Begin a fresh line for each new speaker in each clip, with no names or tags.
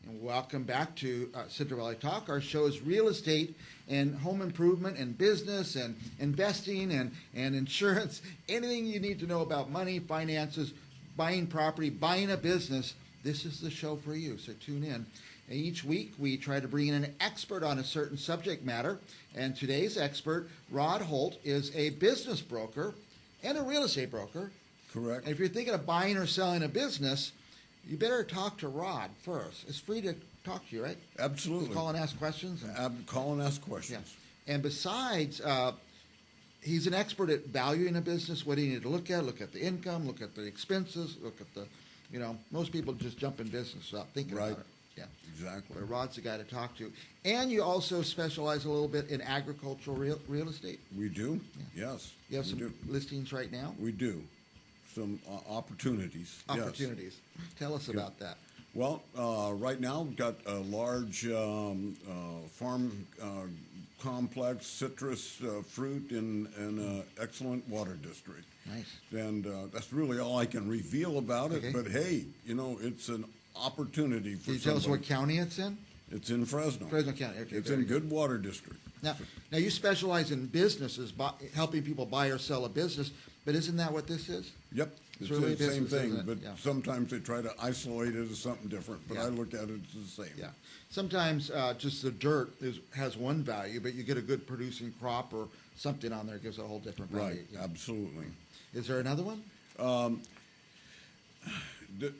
And welcome back to Central Valley Talk. Our show is real estate and home improvement and business and investing and insurance. Anything you need to know about money, finances, buying property, buying a business, this is the show for you. So tune in. And each week we try to bring in an expert on a certain subject matter. And today's expert, Rod Holt, is a business broker and a real estate broker.
Correct.
And if you're thinking of buying or selling a business, you better talk to Rod first. It's free to talk to you, right?
Absolutely.
Just call and ask questions.
Call and ask questions.
Yeah. And besides, he's an expert at valuing a business. What do you need to look at? Look at the income, look at the expenses, look at the, most people just jump in business without thinking about it. Yeah.
Exactly.
But Rod's the guy to talk to. And you also specialize a little bit in agricultural real estate.
We do?
Yeah.
Yes.
You have some listings right now?
We do. Some opportunities.
Opportunities. Yes. Tell us about that.
Well, right now we've got a large farm complex, citrus fruit in an excellent water district.
Nice.
And that's really all I can reveal about it.
Okay.
But hey, it's an opportunity for
Can you tell us what county it's in?
It's in Fresno.
Fresno County. Okay.
It's in good water district.
Now you specialize in businesses, helping people buy or sell a business, but isn't that what this is?
Yep. It's
really
the same
business,
thing, but sometimes they try to isolate it as something different, but I look at it as the same.
Yeah. Sometimes just the dirt has one value, but you get a good producing crop or something on there gives it a whole different value.
Right, absolutely.
Is there another one?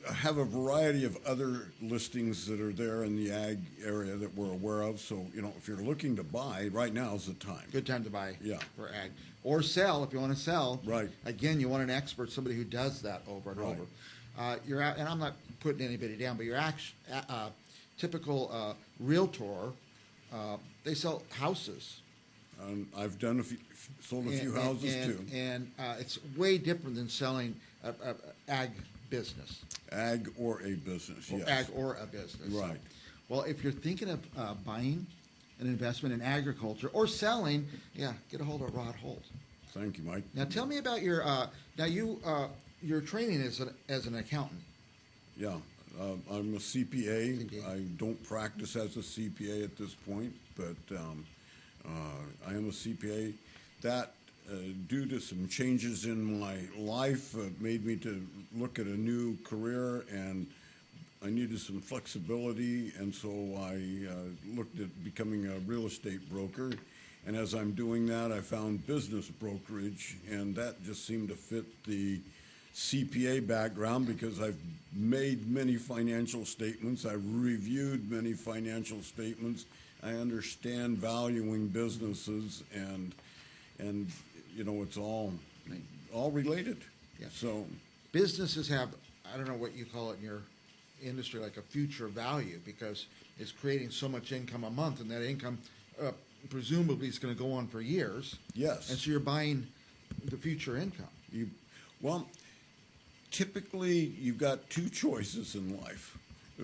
I have a variety of other listings that are there in the ag area that we're aware of. So, if you're looking to buy, right now is the time.
Good time to buy for ag. Or sell if you want to sell.
Right.
Again, you want an expert, somebody who does that over and over. You're out, and I'm not putting anybody down, but your typical realtor, they sell houses.
I've done sold a few houses too.
And it's way different than selling ag business.
Ag or a business, yes.
Ag or a business.
Right.
Well, if you're thinking of buying an investment in agriculture or selling, get a hold of Rod Holt.
Thank you, Mike.
Now, tell me about your your training as an accountant.
Yeah, I'm a CPA. I don't practice as a CPA at this point, but I am a CPA. That due to some changes in my life, made me to look at a new career, and I needed some flexibility, and so I looked at becoming a real estate broker. And as I'm doing that, I found business brokerage, and that just seemed to fit the CPA background because I've made many financial statements. I've reviewed many financial statements. I understand valuing businesses, and it's all related.
Yeah.
So
businesses have, I don't know what you call it in your industry, like a future value, because it's creating so much income a month, and that income presumably is going to go on for years.
Yes.
And so you're buying the future income.
Typically you've got two choices in life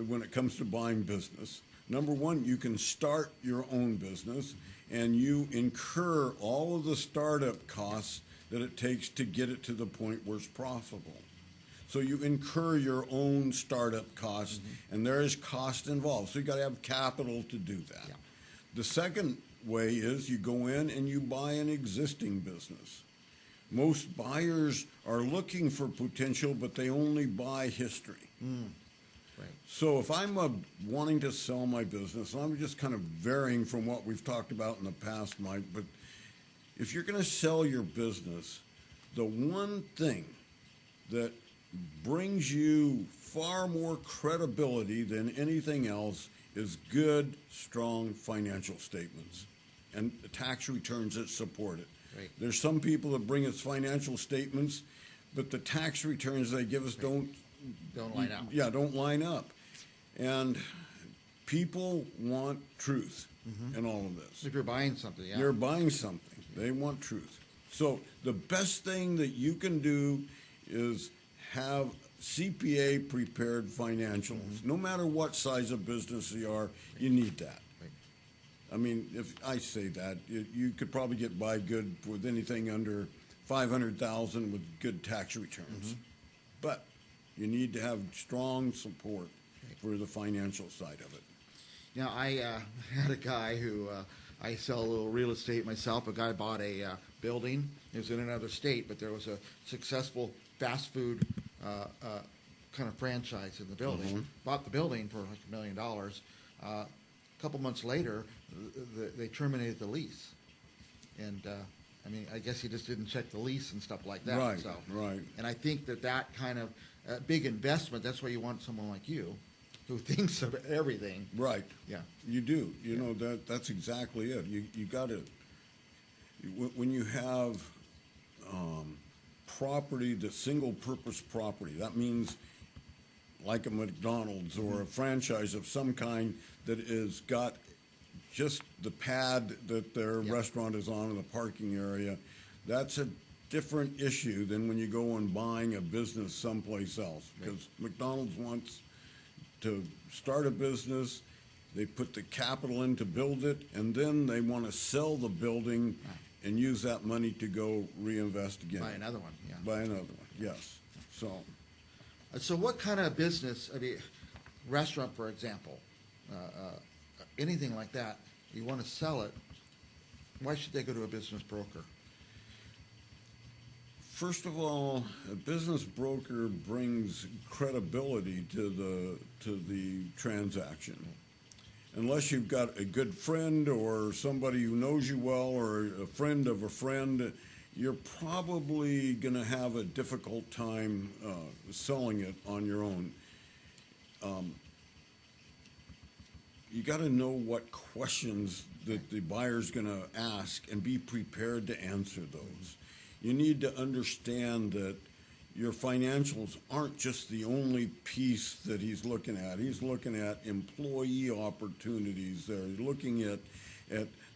when it comes to buying business. Number one, you can start your own business, and you incur all of the startup costs that it takes to get it to the point where it's profitable. So you incur your own startup costs, and there is cost involved. So you got to have capital to do that. Yeah. The second way is you go in and you buy an existing business. Most buyers are looking for potential, but they only buy history.
Right.
So if I'm wanting to sell my business, and I'm just kind of varying from what we've talked about in the past, Mike, but if you're going to sell your business, the one thing that brings you far more credibility than anything else is good, strong financial statements and tax returns that support it.
Right.
There's some people that bring us financial statements, but the tax returns they give us don't
line up.
Yeah, don't line up. And people want truth in all of this.
If you're buying something,
You're buying something. They want truth. So the best thing that you can do is have CPA prepared financials. No matter what size of business you are, you need that.
Right.
I mean, if I say that, you could probably get by good with anything under $500,000 with good tax returns. But you need to have strong support.
Right.
for the financial side of it.
Now, I had a guy who, I sell a little real estate myself. A guy bought a building. It was in another state, but there was a successful fast food kind of franchise in the building. Bought the building for like $1 million. A couple months later, they terminated the lease. And, I mean, I guess he just didn't check the lease and stuff like that.
Right,
So.
right.
And I think that kind of big investment, that's why you want someone like you who thinks of everything.
Right.
Yeah.
You do. You know, that's exactly it. You got to, when you have property, the single purpose property, that means like a McDonald's or a franchise of some kind that is got just the pad that their restaurant is on in the parking area, that's a different issue than when you go and buying a business someplace else. Because McDonald's wants to start a business, they put the capital in to build it, and then they want to sell the building and use that money to go reinvest again.
Buy another one, yeah.
Buy another one, yes.
So what kind of business, I mean, restaurant, for example, anything like that, you want to sell it, why should they go to a business broker?
First of all, a business broker brings credibility to the transaction. Unless you've got a good friend or somebody who knows you well or a friend of a friend, you're probably going to have a difficult time selling it on your own. You got to know what questions that the buyer's going to ask and be prepared to answer those. You need to understand that your financials aren't just the only piece that he's looking at. He's looking at employee opportunities there. He's looking at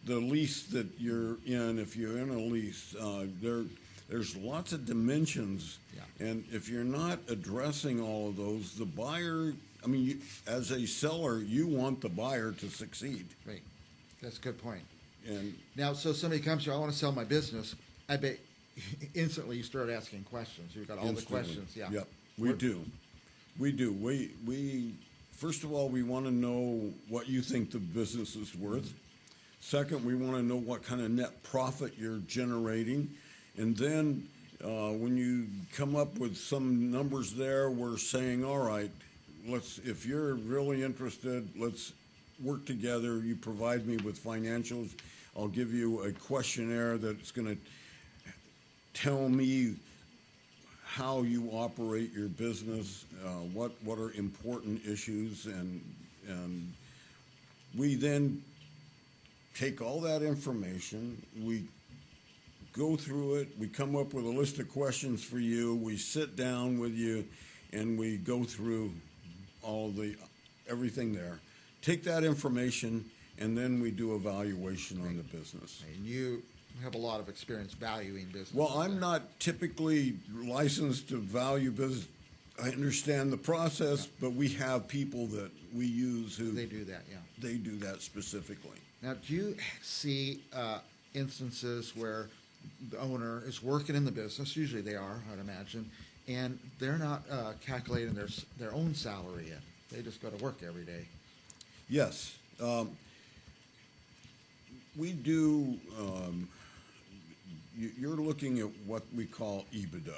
the lease that you're in, if you're in a lease. There's lots of dimensions.
Yeah.
And if you're not addressing all of those, the buyer, I mean, as a seller, you want the buyer to succeed.
Right. That's a good point.
And
now, so somebody comes to you, I want to sell my business. I bet instantly you start asking questions. You've got all
instantly.
the questions. Yeah.
Yep. We do. We first of all, we want to know what you think the business is worth. Second, we want to know what kind of net profit you're generating. And then when you come up with some numbers there, we're saying, all right, if you're really interested, let's work together. You provide me with financials. I'll give you a questionnaire that's going to tell me how you operate your business, what are important issues, and we then take all that information, we go through it, we come up with a list of questions for you, we sit down with you, and we go through everything there. Take that information, and then we do a valuation on the business.
And you have a lot of experience valuing business.
Well, I'm not typically licensed to value business. I understand the process, but we have people that we use who
They do that, yeah.
They do that specifically.
Now, do you see instances where the owner is working in the business? Usually they are, I'd imagine, and they're not calculating their own salary in. They just go to work every day.
Yes. We do, you're looking at what we call EBITDA,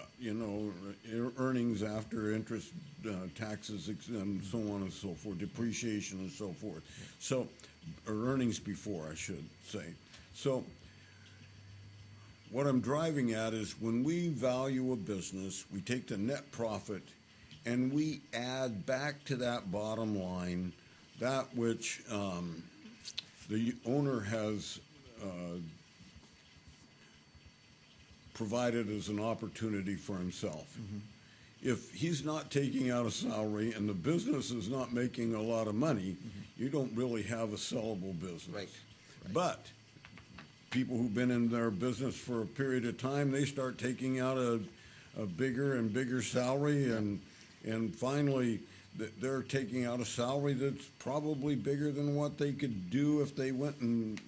earnings after interest, taxes, and so on and so forth, depreciation and so forth. So, or earnings before, I should say. So, what I'm driving at is when we value a business, we take the net profit and we add back to that bottom line that which the owner has provided as an opportunity for himself. Mm-hmm. If he's not taking out a salary and the business is not making a lot of money, you don't really have a sellable business.
Right.
But people who've been in their business for a period of time, they start taking out a bigger and bigger salary, and finally they're taking out a salary that's probably bigger than what they could do if they went and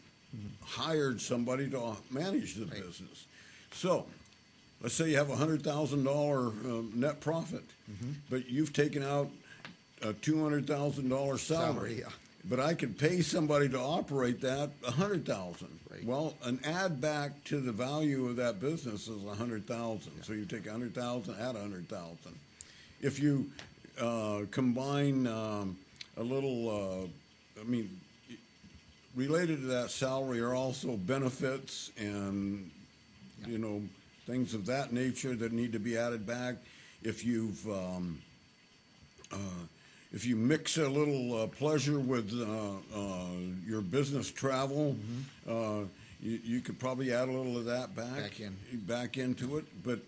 hired somebody to manage the business. So, let's say you have $100,000 net profit, but you've taken out a $200,000 salary.
Yeah.
But I could pay somebody to operate that $100,000.
Right.
Well, an add back to the value of that business is $100,000. So you take $100,000, add $100,000. If you combine a little, related to that salary are also benefits and things of that nature that need to be added back. If you mix a little pleasure with your business travel, you could probably add a little of that back into it. But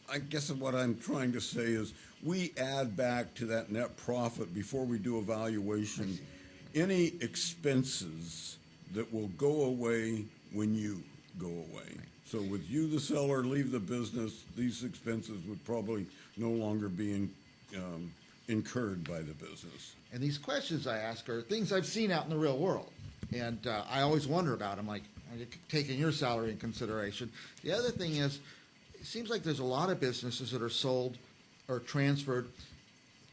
I guess what I'm trying to say is we add back to that net profit before we do evaluation any expenses that will go away when you go away. So with you, the seller, leave the business, these expenses would probably no longer be incurred by the business.
And these questions I ask are things I've seen out in the real world. And I always wonder about them, like, are you taking your salary in consideration? The other thing is, it seems like there's a lot of businesses that are sold or transferred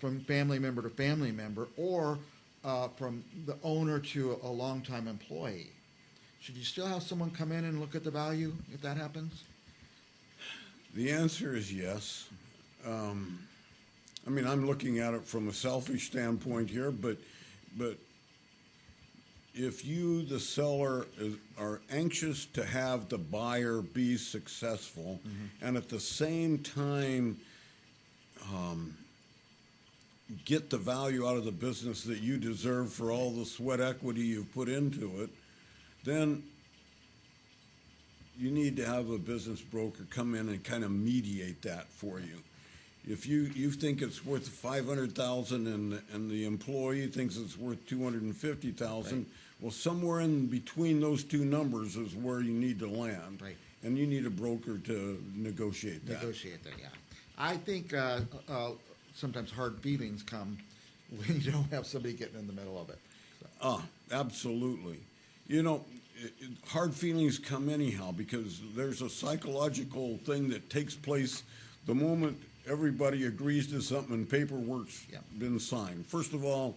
from family member to family member or from the owner to a longtime employee. Should you still have someone come in and look at the value if that happens?
The answer is yes. I'm looking at it from a selfish standpoint here, but if you, the seller, are anxious to have the buyer be successful, and at the same time get the value out of the business that you deserve for all the sweat equity you've put into it, then you need to have a business broker come in and kind of mediate that for you. If you think it's worth $500,000 and the employee thinks it's worth $250,000,
right.
Well, somewhere in between those two numbers is where you need to land,
right.
And you need a broker to negotiate that.
Yeah. I think sometimes hard feelings come when you don't have somebody getting in the middle of it. So.
Absolutely. Hard feelings come anyhow because there's a psychological thing that takes place the moment everybody agrees to something and paperwork's been signed. First of all,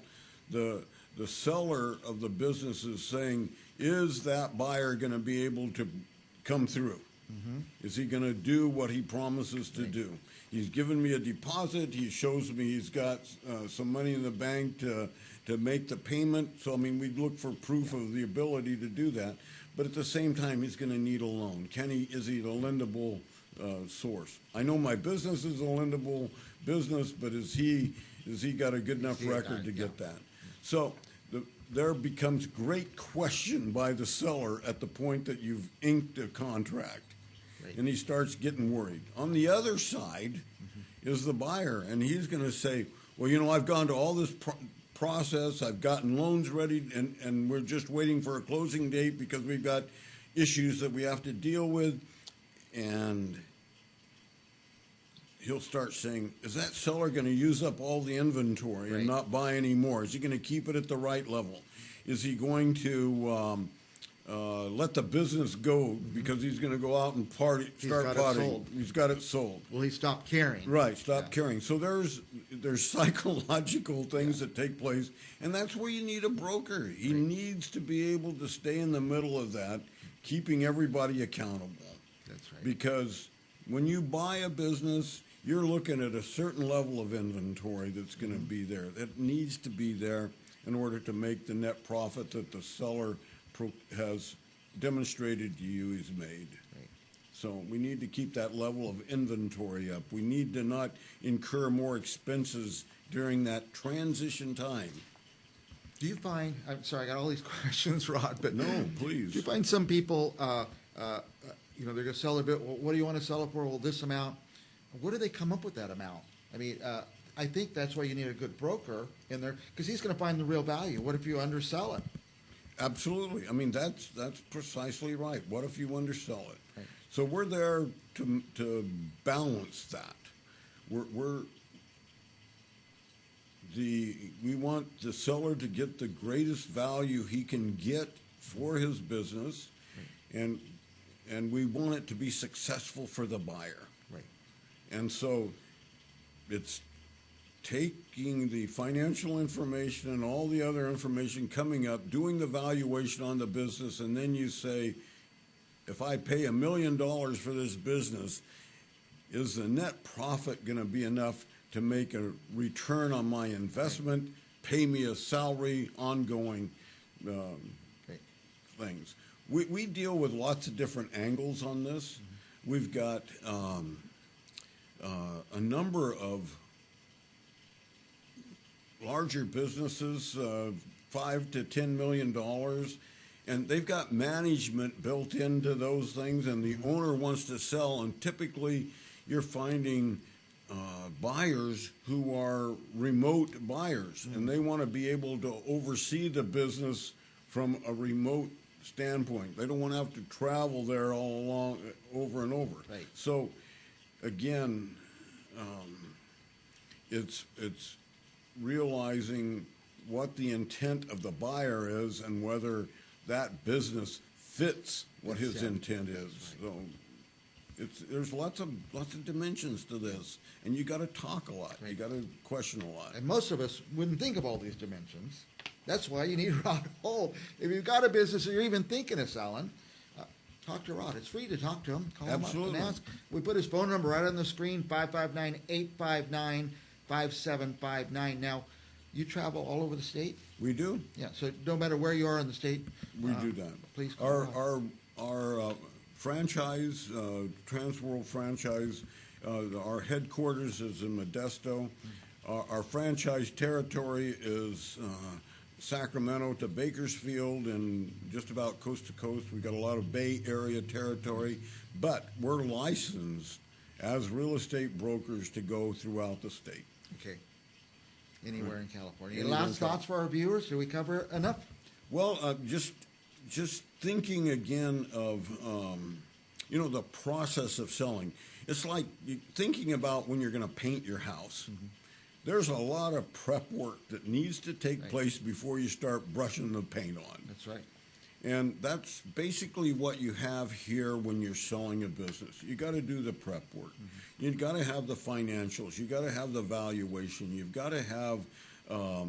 the seller of the business is saying, is that buyer going to be able to come through? Is he going to do what he promises to do? He's given me a deposit. He shows me he's got some money in the bank to make the payment. So, we'd look for proof of the ability to do that. But at the same time, he's going to need a loan. Is he a lendable source? I know my business is a lendable business, but has he got a good enough record to get that? So there becomes great question by the seller at the point that you've inked a contract. Right. And he starts getting worried. On the other side is the buyer, and he's going to say, well, I've gone to all this process, I've gotten loans ready, and we're just waiting for a closing date because we've got issues that we have to deal with. And he'll start saying, is that seller going to use up all the inventory and not buy any more? Is he going to keep it at the right level? Is he going to let the business go because he's going to go out and start partying? He's got it sold.
Well, he stopped caring.
Right, stop caring. So there's psychological things that take place, and that's where you need a broker. He needs to be able to stay in the middle of that, keeping everybody accountable.
That's right.
Because when you buy a business, you're looking at a certain level of inventory that's going to be there. That needs to be there in order to make the net profit that the seller has demonstrated to you he's made.
Right.
So we need to keep that level of inventory up. We need to not incur more expenses during that transition time.
Do you find, I'm sorry, I got all these questions, Rod, but
no, please.
Do you find some people, they're going to sell a bit, well, what do you want to sell it for? Well, this amount. Where do they come up with that amount? I think that's why you need a good broker in there, because he's going to find the real value. What if you undersell it?
Absolutely. That's precisely right. What if you undersell it?
Right.
So we're there to balance that. We want the seller to get the greatest value he can get for his business, and we want it to be successful for the buyer.
Right.
And so it's taking the financial information and all the other information coming up, doing the valuation on the business, and then you say, if I pay $1 million for this business, is the net profit going to be enough to make a return on my investment, pay me a salary, ongoing things? We deal with lots of different angles on this. We've got a number of larger businesses, $5 to $10 million, and they've got management built into those things, and the owner wants to sell, and typically you're finding buyers who are remote buyers, and they want to be able to oversee the business from a remote standpoint. They don't want to have to travel there all along, over and over.
Right.
So, again, it's realizing what the intent of the buyer is and whether that business fits what his intent is. So there's lots of dimensions to this, and you got to talk a lot.
Right.
You got to question a lot.
And most of us wouldn't think of all these dimensions. That's why you need Rod Holt. If you've got a business or you're even thinking of selling, talk to Rod. It's free to talk to him. Call
Absolutely.
him up and ask. We put his phone number right on the screen, 559-859-5759. Now, you travel all over the state?
We do.
Yeah, so no matter where you are in the state,
We do that.
please call Rod.
Our franchise, Transworld franchise, our headquarters is in Modesto. Our franchise territory is Sacramento to Bakersfield and just about coast to coast. We've got a lot of Bay Area territory, but we're licensed as real estate brokers to go throughout the state.
Okay. Anywhere in California.
Anywhere
Last
in
thoughts for our viewers? Did we cover enough?
Well, just thinking again of the process of selling. It's like thinking about when you're going to paint your house. Mm-hmm. There's a lot of prep work that needs to take place before you start brushing the paint on.
That's right.
And that's basically what you have here when you're selling a business. You got to do the prep work. Mm-hmm. You've got to have the financials. You've got to have the valuation. You've got to have a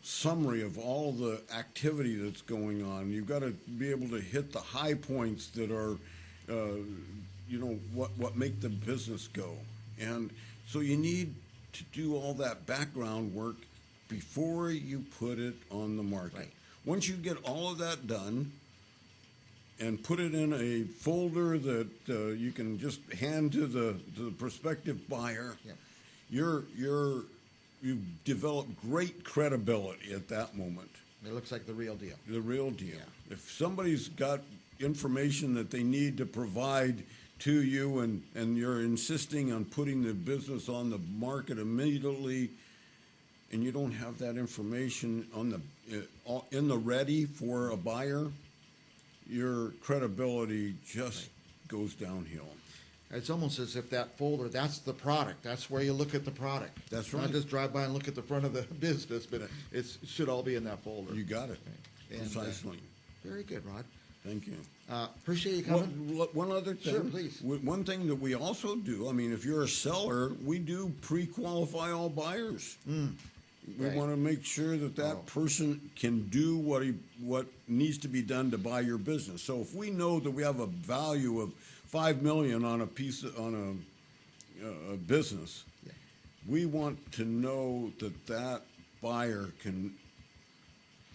summary of all the activity that's going on. You've got to be able to hit the high points that are, what make the business go. And so you need to do all that background work before you put it on the market.
Right.
Once you get all of that done and put it in a folder that you can just hand to the prospective buyer, you've developed great credibility at that moment.
It looks like the real deal.
The real deal.
Yeah.
If somebody's got information that they need to provide to you and you're insisting on putting the business on the market immediately, and you don't have that information in the ready for a buyer, your credibility just goes downhill.
It's almost as if that folder, that's the product. That's where you look at the product.
That's right.
Not just drive by and look at the front of the business, but it should all be in that folder.
You got it.
And,
Precisely.
Very good, Rod.
Thank you.
Appreciate you coming.
One other thing.
Sure, please.
One thing that we also do, if you're a seller, we do pre-qualify all buyers. We
Right.
want to make sure that person can do what needs to be done to buy your business. So if we know that we have a value of $5 million on a business, we want to know that buyer can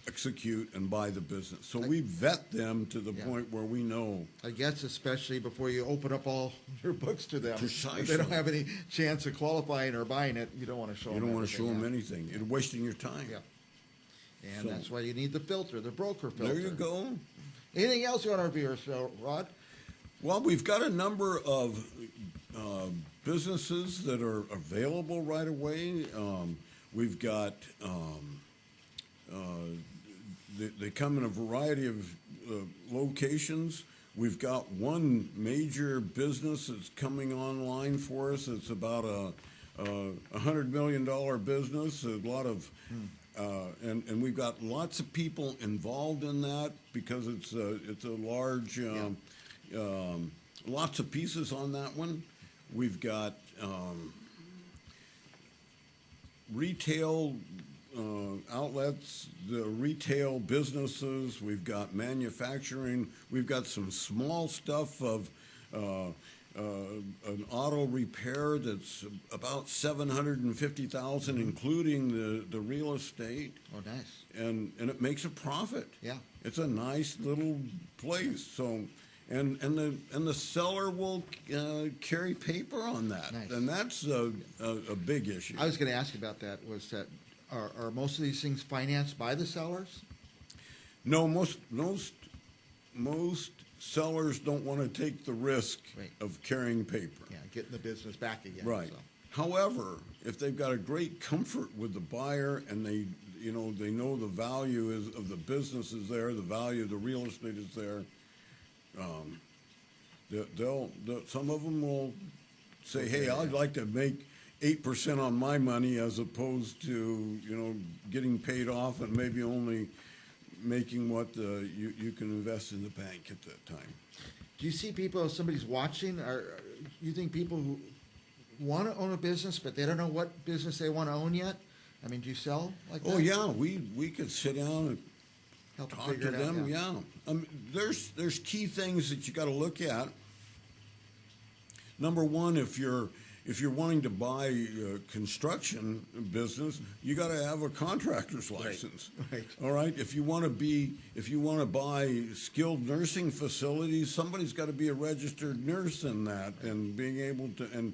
execute and buy the business. So we vet them to the point where we know.
I guess especially before you open up all your books to them.
Precisely.
If they don't have any chance of qualifying or buying it, you don't want to show them
You don't want to show them
anything.
anything. You're wasting your time.
Yeah. And that's why you need the filter, the broker filter.
There you go.
Anything else you want our viewers to know, Rod?
Well, we've got a number of businesses that are available right away. We've got they come in a variety of locations. We've got one major business that's coming online for us. It's about a $100 million business. A lot of and we've got lots of people involved in that because it's a large. Lots of pieces on that one. We've got retail outlets, the retail businesses, we've got manufacturing, we've got some small stuff of an auto repair that's about $750,000, including the real estate.
Oh, nice.
And it makes a profit.
Yeah.
It's a nice little place. So, and the seller will carry paper on that,
Nice.
and that's a big issue.
I was going to ask you about that. Was that are most of these things financed by the sellers?
No, most sellers don't want to take the risk
Right.
of carrying paper.
Yeah, getting the business back again.
Right.
So.
However, if they've got a great comfort with the buyer and they know the value of the business is there, the value of the real estate is there, some of them will say, "Hey, I'd like to make 8% on my money as opposed to getting paid off and maybe only making what you can invest in the bank at that time."
Do you see people, if somebody's watching, or you think people who want to own a business but they don't know what business they want to own yet? I mean, do you sell like that?
Oh yeah, we could sit down and
Help
talk
figure
to
it out,
them. Yeah, there's key things that you got to look at. Number one, if you're wanting to buy a construction business, you got to have a contractor's license.
Right.
All right. If you want to buy skilled nursing facilities, somebody's got to be a registered nurse in that, and being able to. And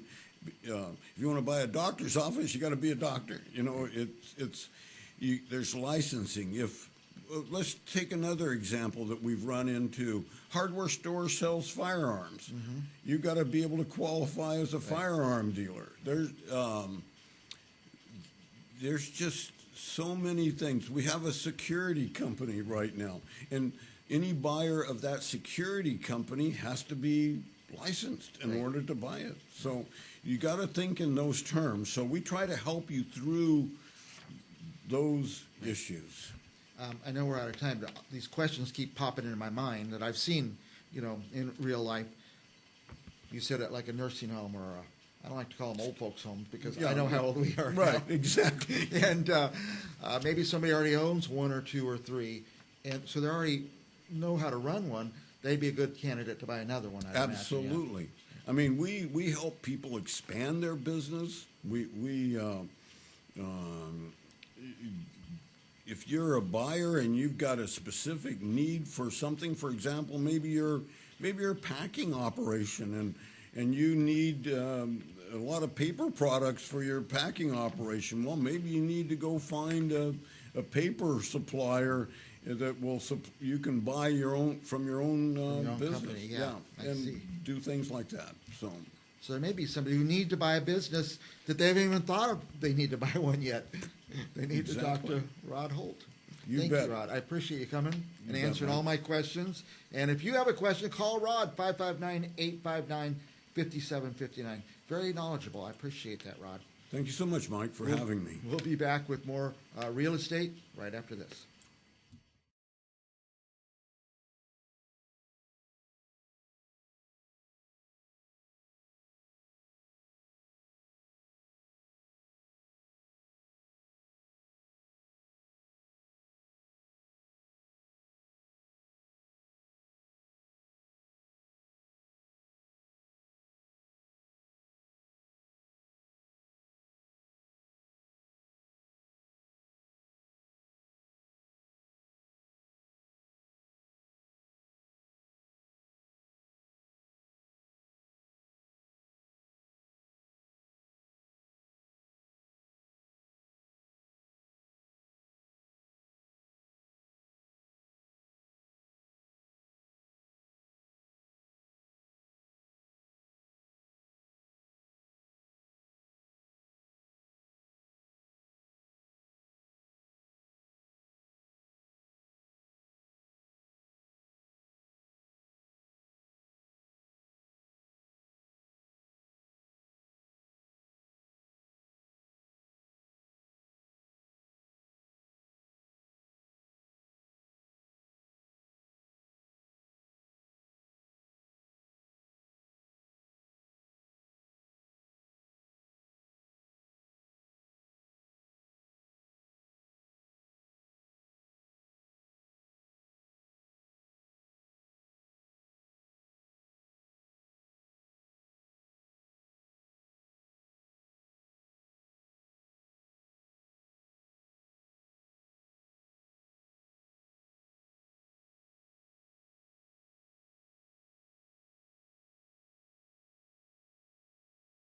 if you want to buy a doctor's office, you got to be a doctor. There's licensing. Let's take another example that we've run into. Hardware store sells firearms. Mm-hmm. You've got to be able to qualify as a firearm dealer. There's just so many things. We have a security company right now, and any buyer of that security company has to be licensed in order to buy it. So you got to think in those terms. So we try to help you through those issues.
I know we're out of time, but these questions keep popping into my mind that I've seen, in real life. You said it like a nursing home or I don't like to call them old folks' homes because I know how old we are.
Right,
now.
exactly.
And maybe somebody already owns one or two or three, and so they already know how to run one. They'd be a good candidate to buy another one. I'd
Absolutely.
Imagine,
I mean, we help people expand their business. If you're a buyer and you've got a specific need for something, for example, maybe you're a packing operation and you need a lot of paper products for your packing operation. Well, maybe you need to go find a paper supplier that you can buy from your own business.
Company, yeah.
And
see.
do things like that.
So there may be somebody who needs to buy a business that they haven't even thought of they need to buy one yet. They need to talk to Rod Holt. Thank you, Rod. I appreciate you coming and answering all my questions. And if you have a question, call Rod, 559-859-5759. Very knowledgeable. I appreciate that, Rod.
Thank you so much, Mike, for having me.
We'll be back with more real estate right after this.